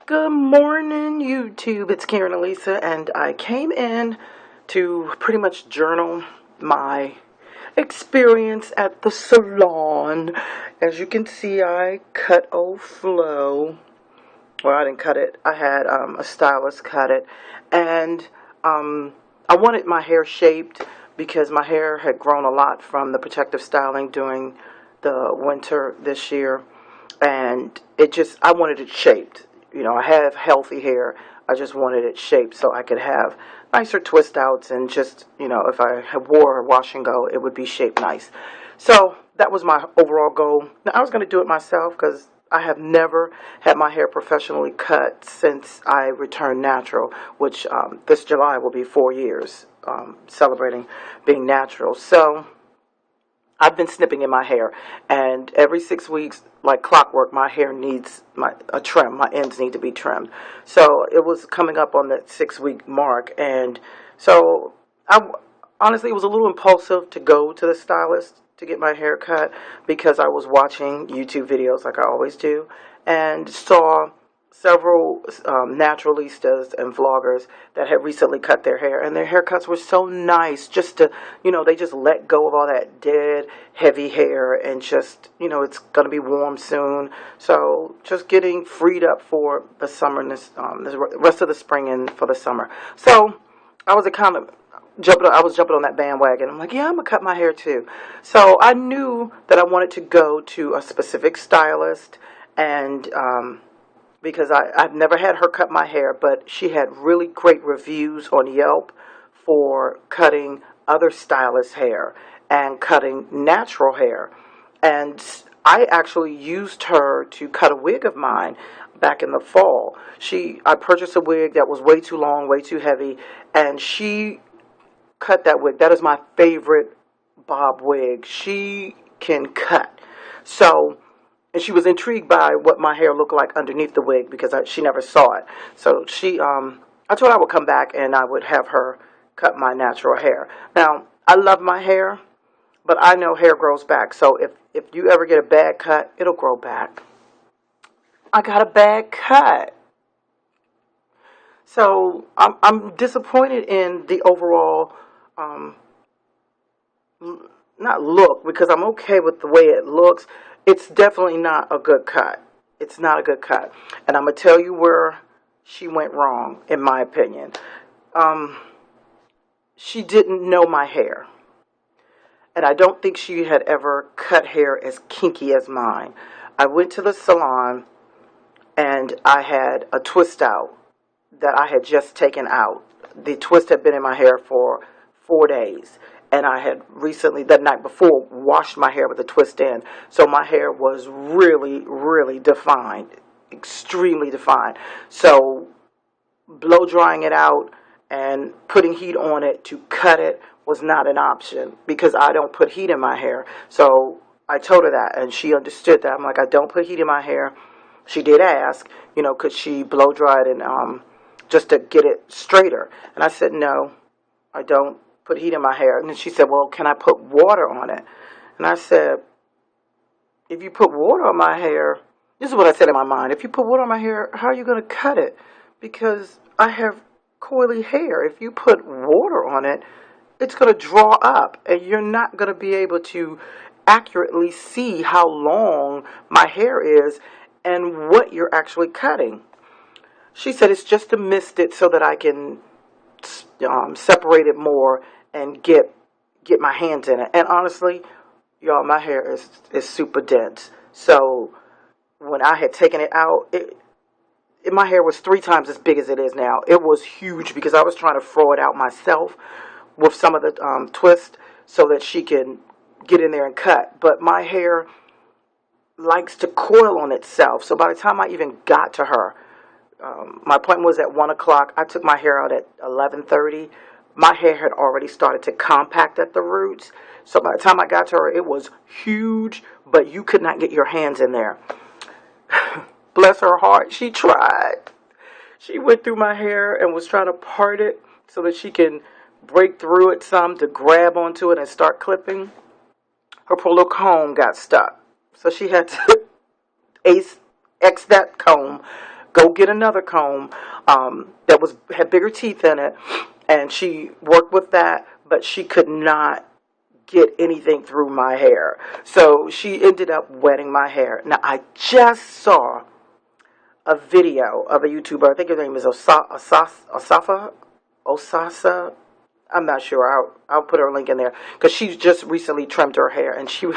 Good morning, YouTube. It's Karen Elisa, and I came in to pretty much journal my experience at the salon. As you can see, I cut old flow. Well, I didn't cut it. I had a stylist cut it, and I wanted my hair shaped because my hair had grown a lot from the protective styling during the winter this year, and I wanted it shaped. I have healthy hair. I just wanted it shaped so I could have nicer twist outs, and just, if I wore a wash and go, it would be shaped nice. So that was my overall goal. Now, I was going to do it myself because I have never had my hair professionally cut since I returned natural, which this July will be 4 years, celebrating being natural. So I've been snipping in my hair, and every 6 weeks, like clockwork, my hair needs a trim. My ends need to be trimmed. So it was coming up on that 6 week mark, and so honestly, it was a little impulsive to go to the stylist to get my hair cut because I was watching YouTube videos like I always do, and saw several naturalistas and vloggers that had recently cut their hair, and their haircuts were so nice. Just to, they just let go of all that dead, heavy hair, and just, it's going to be warm soon. So just getting freed up for the summer, and the rest of the spring and for the summer. So I was jumping on that bandwagon. I'm like, yeah, I'm going to cut my hair too. So I knew that I wanted to go to a specific stylist, and because I've never had her cut my hair, but she had really great reviews on Yelp for cutting other stylists' hair and cutting natural hair. And I actually used her to cut a wig of mine back in the fall. I purchased a wig that was way too long, way too heavy, and she cut that wig. That is my favorite bob wig. She can cut. And she was intrigued by what my hair looked like underneath the wig because she never saw it. So I told her I would come back and I would have her cut my natural hair. Now, I love my hair, but I know hair grows back. So if you ever get a bad cut, it'll grow back. I got a bad cut. So I'm disappointed in the overall, not look, because I'm okay with the way it looks. It's definitely not a good cut. It's not a good cut. And I'm going to tell you where she went wrong, in my opinion. She didn't know my hair. And I don't think she had ever cut hair as kinky as mine. I went to the salon, and I had a twist out that I had just taken out. The twist had been in my hair for 4 days. And I had recently, the night before, washed my hair with a twist in. So my hair was really, really defined, extremely defined. So blow drying it out and putting heat on it to cut it was not an option because I don't put heat in my hair. So I told her that, and she understood that. I'm like, I don't put heat in my hair. She did ask, could she blow dry it and just to get it straighter. And I said, no, I don't put heat in my hair. And then she said, well, can I put water on it? And I said, if you put water on my hair, this is what I said in my mind, if you put water on my hair, how are you going to cut it? Because I have coily hair. If you put water on it, it's going to draw up, and you're not going to be able to accurately see how long my hair is and what you're actually cutting. She said, it's just to mist it so that I can separate it more and get my hands in it. And honestly, y'all, my hair is super dense. So when I had taken it out, my hair was 3 times as big as it is now. It was huge because I was trying to throw it out myself with some of the twist so that she can get in there and cut. But my hair likes to coil on itself. So by the time I even got to her, my appointment was at 1 o'clock. I took my hair out at 11:30. My hair had already started to compact at the roots. So by the time I got to her, it was huge, but you could not get your hands in there. Bless her heart, she tried. She went through my hair and was trying to part it so that she can break through it some to grab onto it and start clipping. Her poor little comb got stuck. So she had to X that comb, go get another comb that had bigger teeth in it, and she worked with that, but she could not get anything through my hair. So she ended up wetting my hair. Now, I just saw a video of a YouTuber. I think her name is Osasa. I'm not sure. I'll put her link in there because she just recently trimmed her hair, and she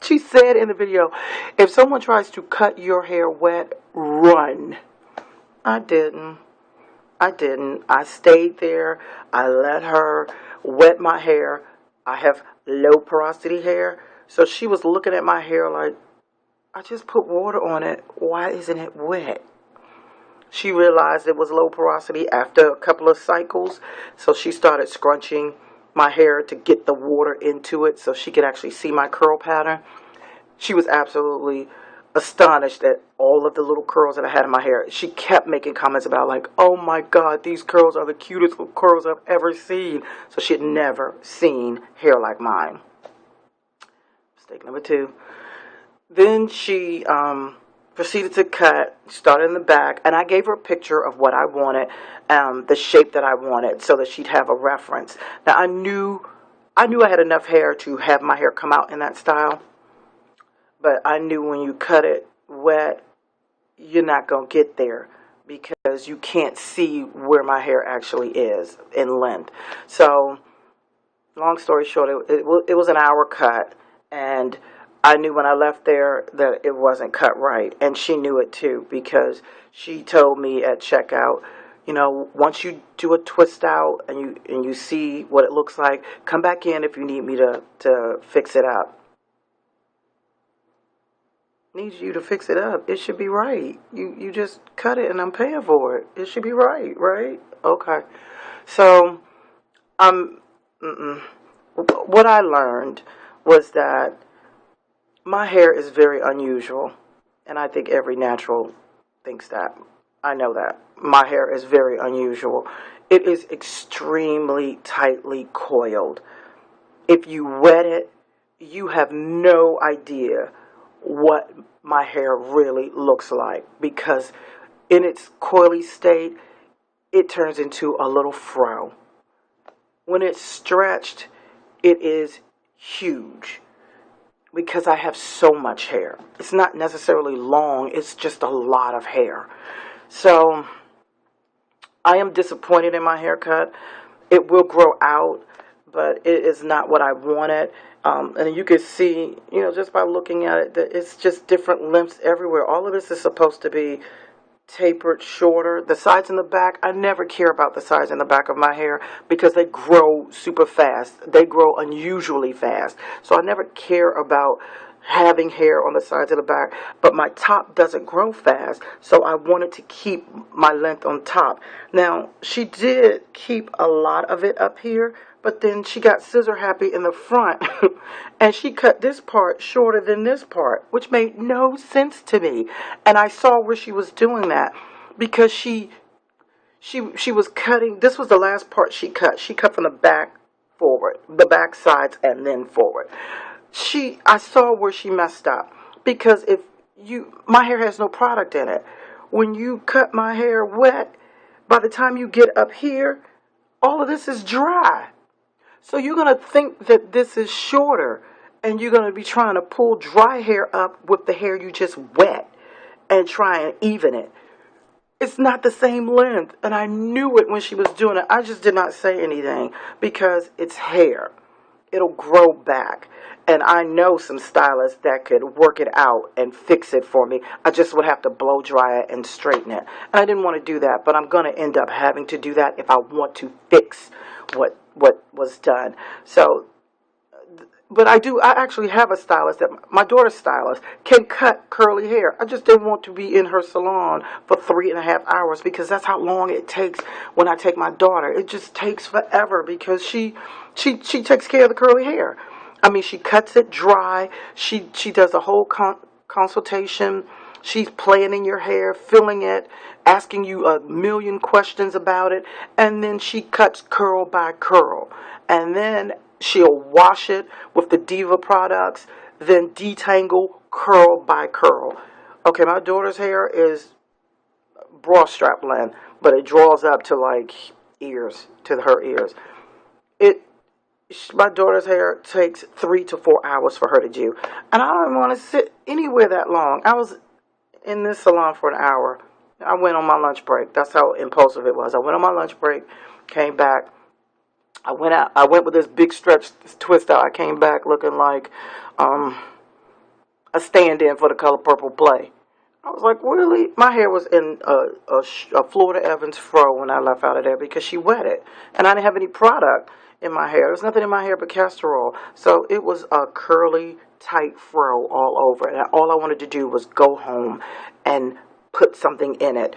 she said in the video, if someone tries to cut your hair wet, run. I didn't. I didn't. I stayed there. I let her wet my hair. I have low porosity hair, so she was looking at my hair like, I just put water on it. Why isn't it wet? She realized it was low porosity after a couple of cycles, so she started scrunching my hair to get the water into it so she could actually see my curl pattern. She was absolutely astonished at all of the little curls that I had in my hair. She kept making comments about like, oh my God, these curls are the cutest little curls I've ever seen. So she had never seen hair like mine. Mistake number 2. Then she proceeded to cut, started in the back, and I gave her a picture of what I wanted, the shape that I wanted, so that she'd have a reference. Now, I knew I had enough hair to have my hair come out in that style, but I knew when you cut it wet, you're not going to get there because you can't see where my hair actually is in length. So, long story short, it was an hour cut, and I knew when I left there that it wasn't cut right, and she knew it too because she told me at checkout, you know, once you do a twist out and you see what it looks like, come back in if you need me to fix it up. Need you to fix it up. It should be right. You just cut it and I'm paying for it. It should be right, right? Okay. So, what I learned was that my hair is very unusual, and I think every natural thinks that. I know that. My hair is very unusual. It is extremely tightly coiled. If you wet it, you have no idea what my hair really looks like because in its coily state, it turns into a little fro. When it's stretched, it is huge. Because I have so much hair. It's not necessarily long, it's just a lot of hair. So, I am disappointed in my haircut. It will grow out, but it is not what I wanted. And you can see, you know, just by looking at it, that it's just different lengths everywhere. All of this is supposed to be tapered shorter. The sides and the back, I never care about the sides and the back of my hair because they grow super fast. They grow unusually fast. So I never care about having hair on the sides of the back, but my top doesn't grow fast, so I wanted to keep my length on top. Now, she did keep a lot of it up here, but then she got scissor happy in the front and she cut this part shorter than this part, which made no sense to me. And I saw where she was doing that because she was cutting. This was the last part she cut. She cut from the back forward, the back sides and then forward. I saw where she messed up because my hair has no product in it. When you cut my hair wet, by the time you get up here, all of this is dry. So you're going to think that this is shorter and you're going to be trying to pull dry hair up with the hair you just wet and try and even it. It's not the same length, and I knew it when she was doing it. I just did not say anything because it's hair. It'll grow back, and I know some stylists that could work it out and fix it for me. I just would have to blow dry it and straighten it, and I didn't want to do that, but I'm going to end up having to do that if I want to fix what was done. So, but I actually have a stylist that my daughter's stylist can cut curly hair. I just didn't want to be in her salon for 3.5 hours because that's how long it takes when I take my daughter. It just takes forever because she takes care of the curly hair. I mean, she cuts it dry. She does a whole consultation. She's playing in your hair, filling it, asking you a million questions about it, and then she cuts curl by curl. And then she'll wash it with the Diva products, then detangle curl by curl. Okay, my daughter's hair is bra strap length, but it draws up to like ears, to her ears. It My daughter's hair takes 3 to 4 hours for her to do, and I don't want to sit anywhere that long. I was in this salon for an hour. I went on my lunch break. That's how impulsive it was. I went on my lunch break, came back. I went out. I went with this big stretch twist out. I came back looking like a stand-in for the Color Purple play. I was like, really? My hair was in a Florida Evans fro when I left out of there because she wet it. And I didn't have any product in my hair. There's nothing in my hair but castor oil. So it was a curly, tight fro all over. And all I wanted to do was go home and put something in it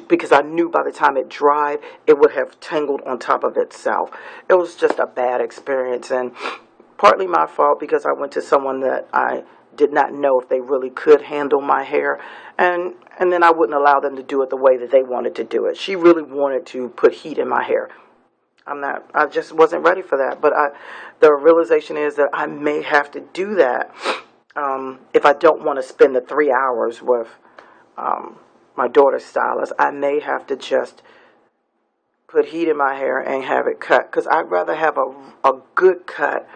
because I knew by the time it dried, it would have tangled on top of itself. It was just a bad experience, and partly my fault because I went to someone that I did not know if they really could handle my hair, and then I wouldn't allow them to do it the way that they wanted to do it. She really wanted to put heat in my hair. I just wasn't ready for that. But the realization is that I may have to do that if I don't want to spend the 3 hours with my daughter's stylist. I may have to just put heat in my hair and have it cut, because I'd rather have a good cut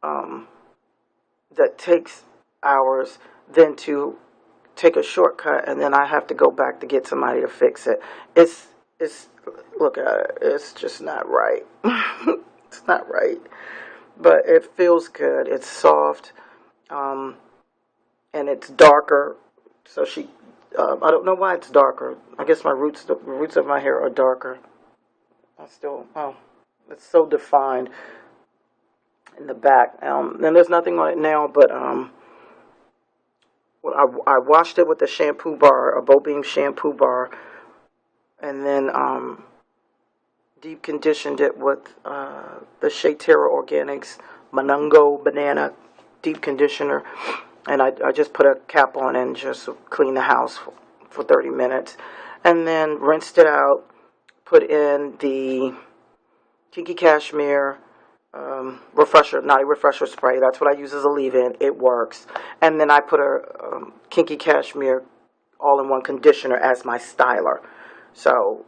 that takes hours than to take a shortcut and then I have to go back to get somebody to fix it. It's look at it. It's just not right. It's not right. But it feels good. It's soft, and it's darker. So I don't know why it's darker. I guess the roots of my hair are darker. It's so defined in the back. And there's nothing on it now, but I washed it with a shampoo bar, a Bobeam shampoo bar, and then deep conditioned it with the Shea Terra Organics Monungo Banana Deep Conditioner. And I just put a cap on and just clean the house for 30 minutes. And then rinsed it out, put in the Kinky Cashmere Naughty Refresher spray. That's what I use as a leave-in. It works. And then I put a Kinky Cashmere all-in-one conditioner as my styler. So,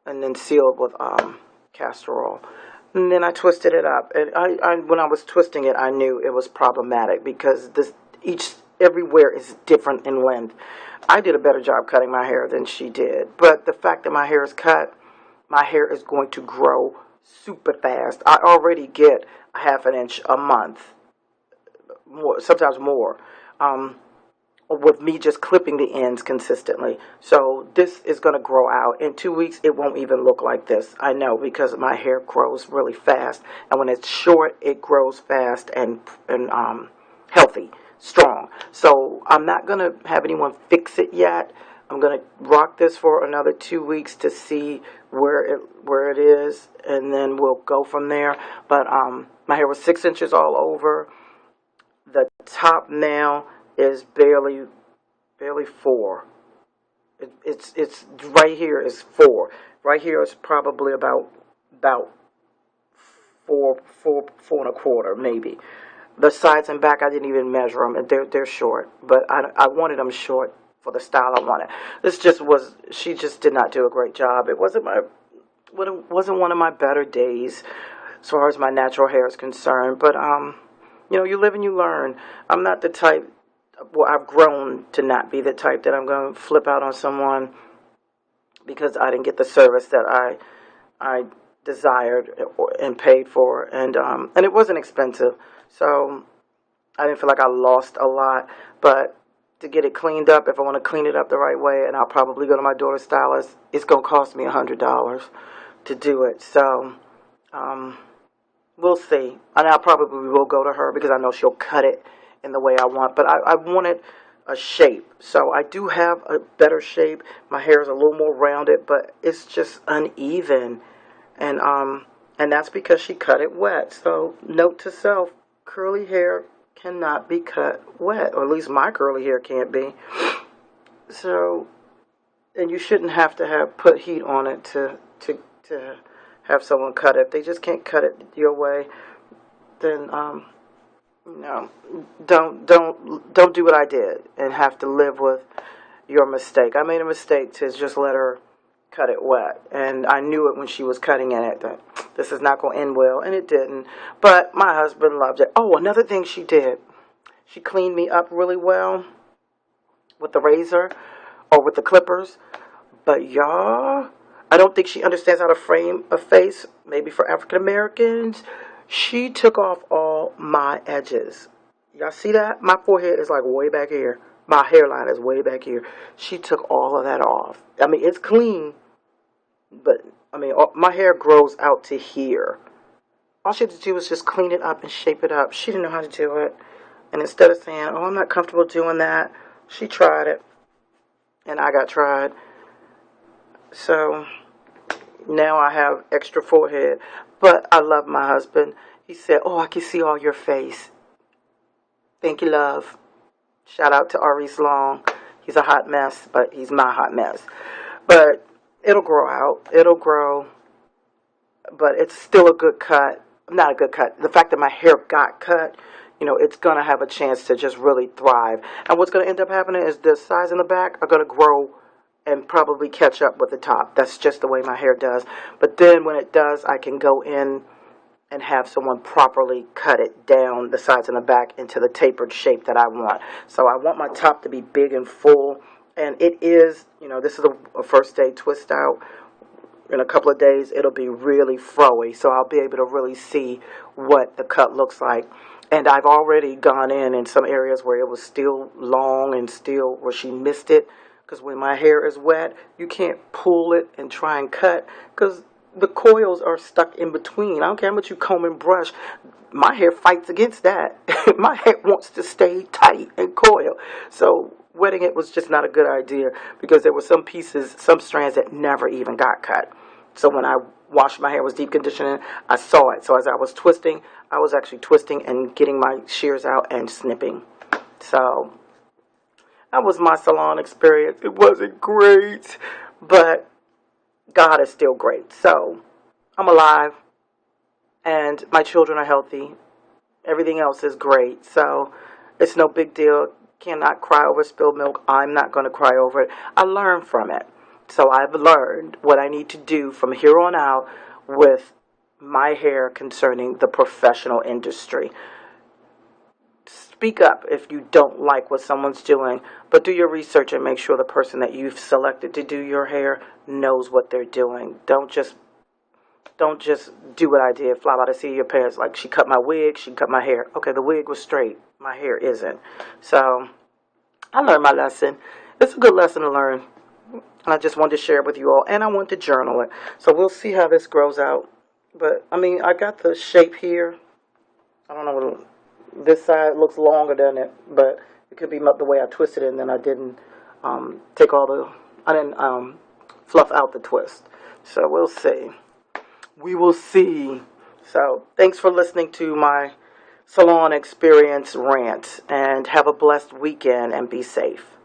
and then sealed with castor oil. And then I twisted it up. And when I was twisting it, I knew it was problematic because everywhere is different in length. I did a better job cutting my hair than she did. But the fact that my hair is cut, my hair is going to grow super fast. I already get a ½ an inch a month, sometimes more, with me just clipping the ends consistently. So this is going to grow out. In 2 weeks, it won't even look like this. I know, because my hair grows really fast. And when it's short, it grows fast and healthy, strong. So I'm not going to have anyone fix it yet. I'm going to rock this for another 2 weeks to see where it is, and then we'll go from there. But my hair was 6 inches all over. The top now is barely 4. It's right here is 4. Right here is probably about 4.25 maybe. The sides and back, I didn't even measure them, and they're short. But I wanted them short for the style I wanted. She just did not do a great job. It wasn't one of my better days as far as my natural hair is concerned. But you live and you learn. I'm not the type. Well, I've grown to not be the type that I'm going to flip out on someone because I didn't get the service that I desired and paid for, and it wasn't expensive, so I didn't feel like I lost a lot. But to get it cleaned up, if I want to clean it up the right way, and I'll probably go to my daughter's stylist, it's going to cost me $100 to do it. So we'll see. And I probably will go to her because I know she'll cut it in the way I want. But I wanted a shape. So I do have a better shape. My hair is a little more rounded, but it's just uneven. And that's because she cut it wet. So note to self, curly hair cannot be cut wet, or at least my curly hair can't be. So, and you shouldn't have to put heat on it to have someone cut it. If they just can't cut it your way, then no, don't do what I did and have to live with your mistake. I made a mistake to just let her cut it wet. And I knew it when she was cutting in it that this is not going to end well. And it didn't. But my husband loved it. Oh, another thing she did. She cleaned me up really well with the razor or with the clippers. But y'all, I don't think she understands how to frame a face. Maybe for African Americans. She took off all my edges. Y'all see that? My forehead is like way back here. My hairline is way back here. She took all of that off. I mean, it's clean, but I mean, my hair grows out to here. All she had to do was just clean it up and shape it up. She didn't know how to do it. And instead of saying, oh, I'm not comfortable doing that, she tried it. And I got tried. So now I have extra forehead. But I love my husband. He said, oh, I can see all your face. Thank you, love. Shout out to Ari's Long. He's a hot mess, but he's my hot mess. But it'll grow out. It'll grow. But it's still a good cut. Not a good cut. The fact that my hair got cut, you know, it's going to have a chance to just really thrive. And what's going to end up happening is the sides in the back are going to grow and probably catch up with the top. That's just the way my hair does. But then when it does, I can go in and have someone properly cut it down, the sides and the back, into the tapered shape that I want. So I want my top to be big and full. And it is, you know, this is a first day twist out. In a couple of days, it'll be really froey. So I'll be able to really see what the cut looks like. And I've already gone in some areas where it was still long and still where she missed it. Because when my hair is wet, you can't pull it and try and cut because the coils are stuck in between. I don't care how much you comb and brush. My hair fights against that. My hair wants to stay tight and coil. So wetting it was just not a good idea because there were some pieces, some strands that never even got cut. So when I washed my hair with deep conditioning, I saw it. So as I was twisting, I was actually twisting and getting my shears out and snipping. So that was my salon experience. It wasn't great, but God is still great. So I'm alive and my children are healthy. Everything else is great. So it's no big deal. Cannot cry over spilled milk. I'm not going to cry over it. I learned from it. So I've learned what I need to do from here on out with my hair concerning the professional industry. Speak up if you don't like what someone's doing, but do your research and make sure the person that you've selected to do your hair knows what they're doing. Don't just do what I did, fly by the seat of your pants. Like, she cut my wig, she cut my hair. Okay, the wig was straight, my hair isn't. So I learned my lesson. It's a good lesson to learn. I just wanted to share it with you all, and I want to journal it. So we'll see how this grows out. But I mean, I got the shape here. I don't know what this side looks longer than it, but it could be the way I twisted it, and then I didn't fluff out the twist. So we'll see. We will see. So thanks for listening to my salon experience rant, and have a blessed weekend and be safe.